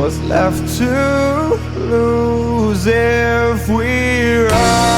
what's left to lose if we run?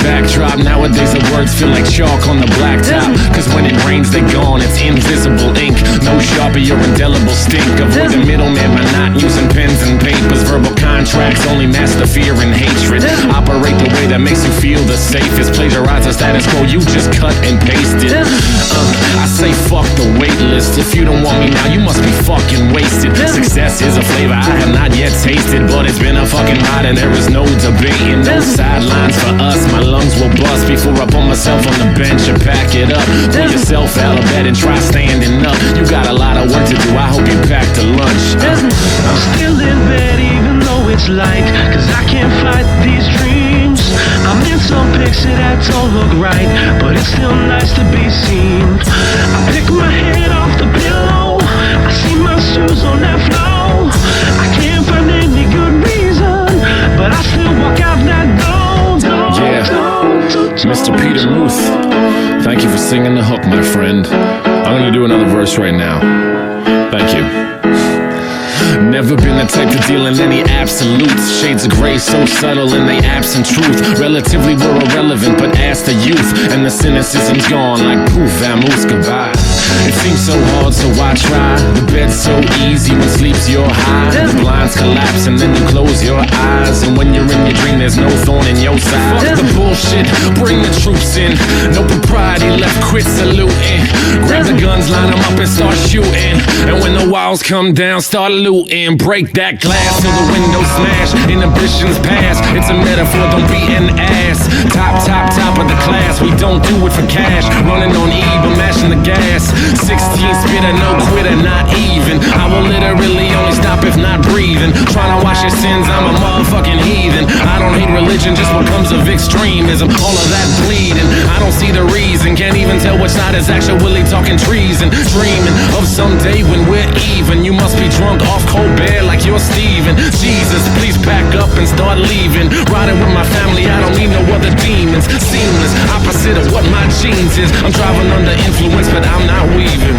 Backdrop, nowadays the words feel like chalk on the blacktop. Cause when it rains they're gone, it's invisible ink. No Sharpie or indelible stink. Avoid the middleman by not using pens and papers. Verbal contracts only master fear and hatred. Operate the way that makes you feel the safest. Plagiarize the status quo, you just cut and paste it. I say fuck the wait list. If you don't want me now, you must be fucking wasted. Success is a flavor I have not yet tasted, but it's been a fucking ride and there is no debating. No sidelines for us, my lungs will bust before I put myself on the bench and pack it up. Pull yourself out of bed and try standing up. You got a lot of work to do, I hope you pack to lunch. I'm still in bed even though it's light, cause I can't fight these dreams. I'm in some picture that don't look right, but it's still nice to be seen. I pick my head off the pillow, I see my shoes on that floor. I can't find any good reason, but I still walk out that door. Mr. Peter Muth, thank you for singing the hook, my friend. I'm gonna do another verse right now. Thank you. Never been the type to deal in any absolutes. Shades of gray so subtle in they absent truth. Relatively we're irrelevant, but ask the youth, and the cynicism's gone like poof, vamoose, goodbye. It seems so hard, so I try. The bed's so easy when sleep's your high. The blinds collapse and then you close your eyes, and when you're in your dream there's no thorn in your side. Fuck the bullshit, bring the troops in. No propriety left, quit saluting. Grab the guns, line them up and start shooting. And when the walls come down, start looting. Break that glass till the window smash. Inhibitions pass, it's a metaphor, don't be an ass. Top of the class, we don't do it for cash. Running on E, but mashing the gas. 16 spitter, no quitter, not even. I will literally only stop if not breathing. Trying to wash your sins, I'm a motherfucking heathen. I don't hate religion, just what comes of extremism. All of that bleeding, I don't see the reason. Can't even tell which side is actually talking treason. Dreaming of someday when we're even. You must be drunk off cold bear like you're Steven. Jesus, please pack up and start leaving. Riding with my family, I don't need no other demons. Seamless, opposite of what my genes is. I'm driving under influence, but I'm not weaving.